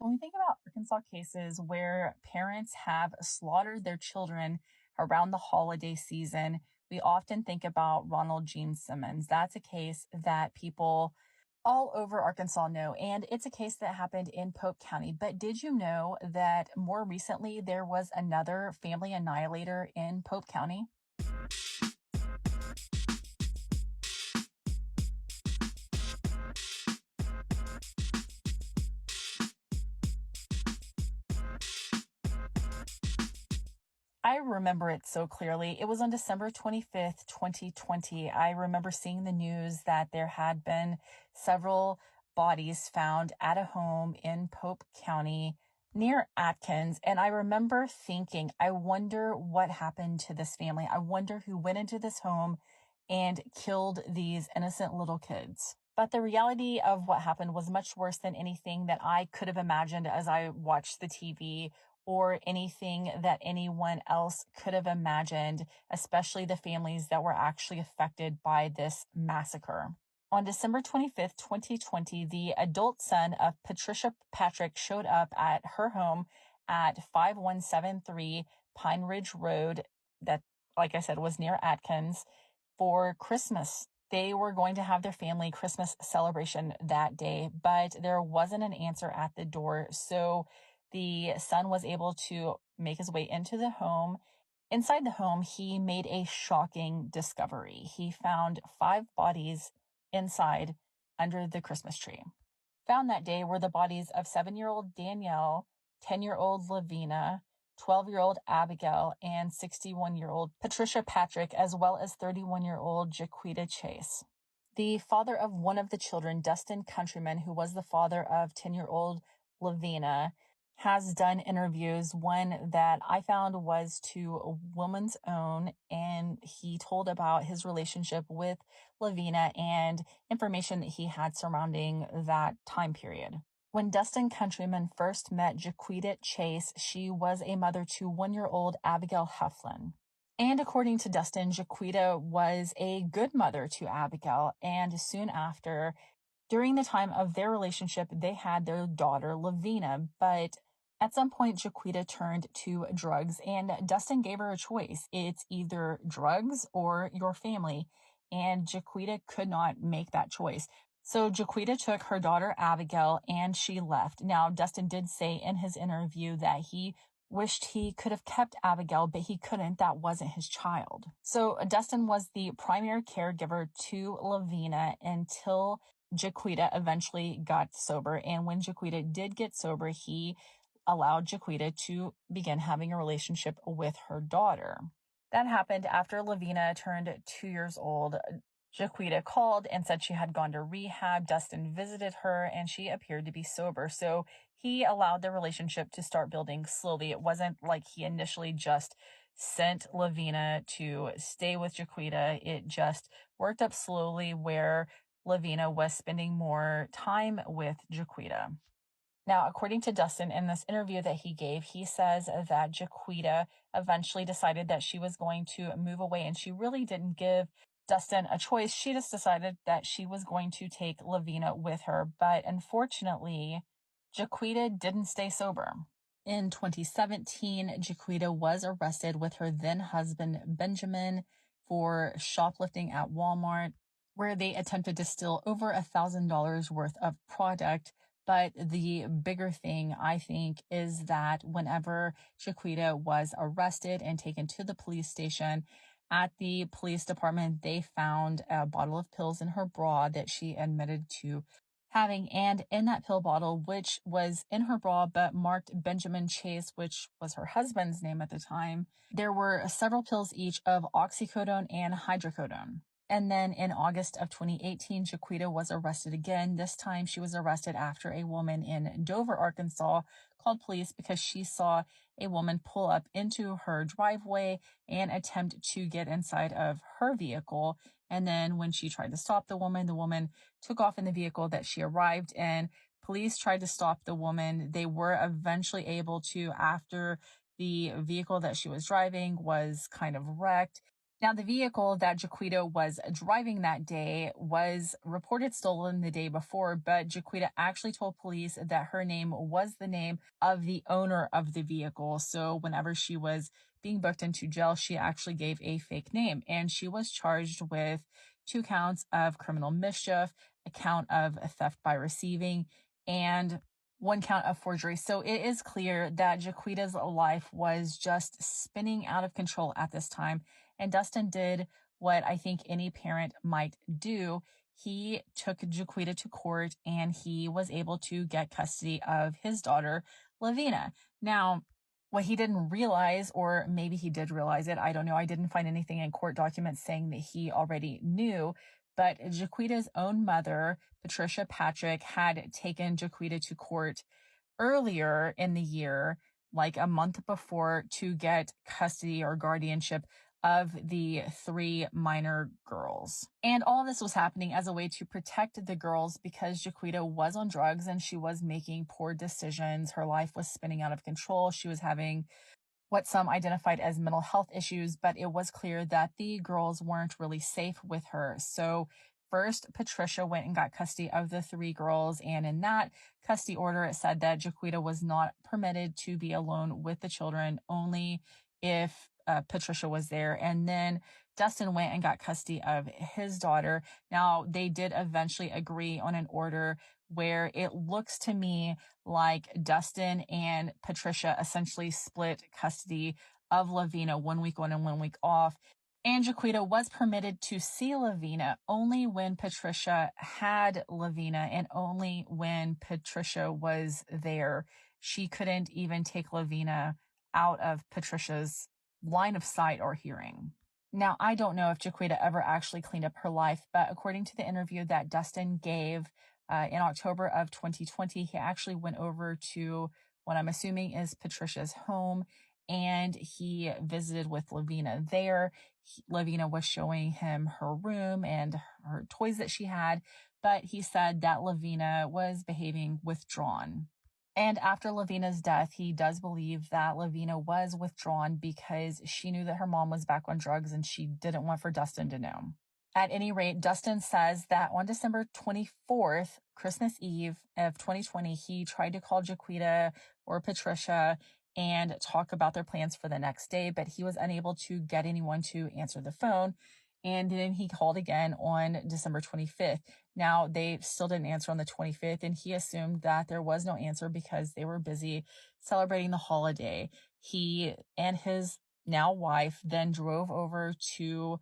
When we think about Arkansas cases where parents have slaughtered their children around the holiday season, we often think about Ronald Gene Simmons. That's a case that people all over Arkansas know, and it's a case that happened in Pope County. But did you know that more recently there was another family annihilator in Pope County? I remember it so clearly. It was on December 25th, 2020. I remember seeing the news that there had been several bodies found at a home in Pope County near Atkins. And I remember thinking, I wonder what happened to this family. I wonder who went into this home and killed these innocent little kids. But the reality of what happened was much worse than anything that I could have imagined as I watched the TV or anything that anyone else could have imagined, especially the families that were actually affected by this massacre. On December 25th, 2020, the adult son of Patricia Patrick showed up at her home at 5173 Pine Ridge Road, that, like I said, was near Atkins, for Christmas. They were going to have their family Christmas celebration that day, but there wasn't an answer at the door. So the son was able to make his way into the home. Inside the home, he made a shocking discovery. He found 5 bodies inside under the Christmas tree. Found that day were the bodies of 7-year-old Danielle, 10-year-old Lavina, 12-year-old Abigail, and 61-year-old Patricia Patrick, as well as 31-year-old Jaquita Chase. The father of one of the children, Dustin Countryman, who was the father of 10-year-old Lavina, has done interviews. One that I found was to a Woman's Own, and he told about his relationship with Lavina and information that he had surrounding that time period. When Dustin Countryman first met Jaquita Chase, she was a mother to 1-year-old Abigail Heflin. And according to Dustin, Jaquita was a good mother to Abigail, and soon after, during the time of their relationship, they had their daughter, Lavina, but at some point, Jaquita turned to drugs, and Dustin gave her a choice. It's either drugs or your family, and Jaquita could not make that choice. So Jaquita took her daughter, Abigail, and she left. Now, Dustin did say in his interview that he wished he could have kept Abigail, but he couldn't. That wasn't his child. So Dustin was the primary caregiver to Lavina until Jaquita eventually got sober. And when Jaquita did get sober, he allowed Jaquita to begin having a relationship with her daughter. That happened after Lavina turned 2 years old. Jaquita called and said she had gone to rehab. Dustin visited her and she appeared to be sober. So he allowed the relationship to start building slowly. It wasn't like he initially just sent Lavina to stay with Jaquita. It just worked up slowly where Lavina was spending more time with Jaquita. Now, according to Dustin, in this interview that he gave, he says that Jaquita eventually decided that she was going to move away, and she really didn't give Dustin a choice. She just decided that she was going to take Lavina with her. But unfortunately, Jaquita didn't stay sober. In 2017, Jaquita was arrested with her then husband, Benjamin, for shoplifting at Walmart, where they attempted to steal over $1,000 worth of product. But the bigger thing, I think, is that whenever Jaquita was arrested and taken to the police station, at the police department, they found a bottle of pills in her bra that she admitted to having. And in that pill bottle, which was in her bra but marked Benjamin Chase, which was her husband's name at the time, there were several pills each of oxycodone and hydrocodone. And then in August of 2018, Jaquita was arrested again. This time she was arrested after a woman in Dover, Arkansas, called police because she saw a woman pull up into her driveway and attempt to get inside of her vehicle. And then when she tried to stop the woman took off in the vehicle that she arrived in. Police tried to stop the woman. They were eventually able to, after the vehicle that she was driving was kind of wrecked. Now, the vehicle that Jaquita was driving that day was reported stolen the day before, but Jaquita actually told police that her name was the name of the owner of the vehicle. So whenever she was being booked into jail, she actually gave a fake name, and she was charged with 2 counts of criminal mischief, a count of theft by receiving, and 1 count of forgery. So it is clear that Jaquita's life was just spinning out of control at this time. And Dustin did what I think any parent might do. He took Jaquita to court and he was able to get custody of his daughter, Lavina. Now, what he didn't realize, or maybe he did realize it, I don't know. I didn't find anything in court documents saying that he already knew, but Jaquita's own mother, Patricia Patrick, had taken Jaquita to court earlier in the year, like a month before, to get custody or guardianship of the 3 minor girls. And all this was happening as a way to protect the girls because Jaquita was on drugs and she was making poor decisions. Her life was spinning out of control. She was having what some identified as mental health issues, but it was clear that the girls weren't really safe with her. So first, Patricia went and got custody of the 3 girls, and in that custody order, it said that Jaquita was not permitted to be alone with the children, only if Patricia was there. And then Dustin went and got custody of his daughter. Now, they did eventually agree on an order where it looks to me like Dustin and Patricia essentially split custody of Lavina 1 week on and 1 week off. And Jaquita was permitted to see Lavina only when Patricia had Lavina and only when Patricia was there. She couldn't even take Lavina out of Patricia's line of sight or hearing. Now, I don't know if Jaquita ever actually cleaned up her life, but according to the interview that Dustin gave in October of 2020, he actually went over to what I'm assuming is Patricia's home, and he visited with Lavina there. Lavina was showing him her room and her toys that she had, but he said that Lavina was behaving withdrawn. And after Lavina's death, he does believe that Lavina was withdrawn because she knew that her mom was back on drugs and she didn't want for Dustin to know. At any rate, Dustin says that on December 24th, Christmas Eve of 2020, he tried to call Jaquita or Patricia and talk about their plans for the next day, but he was unable to get anyone to answer the phone. And then he called again on December 25th. Now, they still didn't answer on the 25th, and he assumed that there was no answer because they were busy celebrating the holiday. He and his now wife then drove over to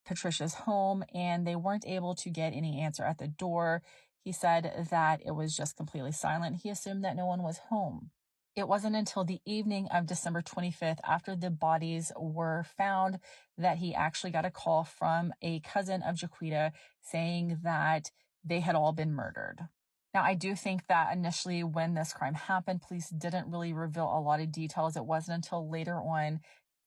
Patricia's home, and they weren't able to get any answer at the door. He said that it was just completely silent. He assumed that no one was home. It wasn't until the evening of December 25th, after the bodies were found, that he actually got a call from a cousin of Jaquita saying that they had all been murdered. Now, I do think that initially when this crime happened, police didn't really reveal a lot of details. It wasn't until later on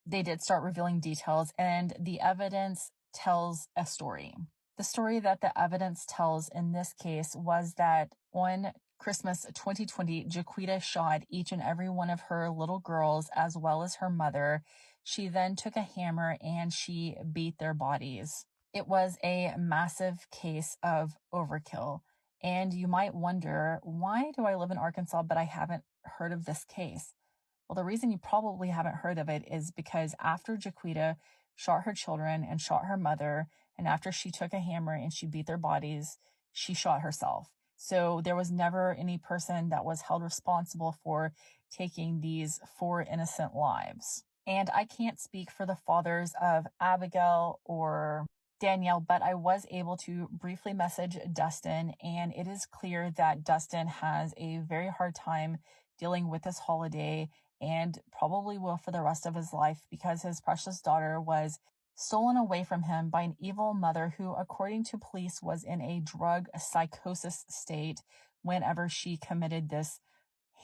they did start revealing details, and the evidence tells a story. The story that the evidence tells in this case was that on Christmas 2020, Jaquita shot each and every one of her little girls as well as her mother. She then took a hammer and she beat their bodies. It was a massive case of overkill. And you might wonder, why do I live in Arkansas but I haven't heard of this case? Well, the reason you probably haven't heard of it is because after Jaquita shot her children and shot her mother, and after she took a hammer and she beat their bodies, she shot herself. So there was never any person that was held responsible for taking these 4 innocent lives. And I can't speak for the fathers of Abigail or Danielle, but I was able to briefly message Dustin, and it is clear that Dustin has a very hard time dealing with this holiday and probably will for the rest of his life because his precious daughter was stolen away from him by an evil mother who, according to police, was in a drug psychosis state whenever she committed this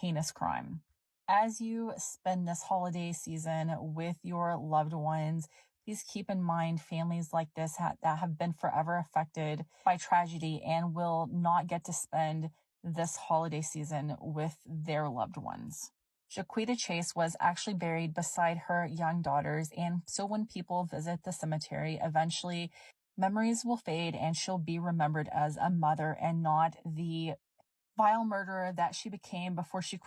heinous crime. As you spend this holiday season with your loved ones, please keep in mind families like this that have been forever affected by tragedy and will not get to spend this holiday season with their loved ones. Jaquita Chase was actually buried beside her young daughters, and so when people visit the cemetery, eventually memories will fade and she'll be remembered as a mother and not the vile murderer that she became before she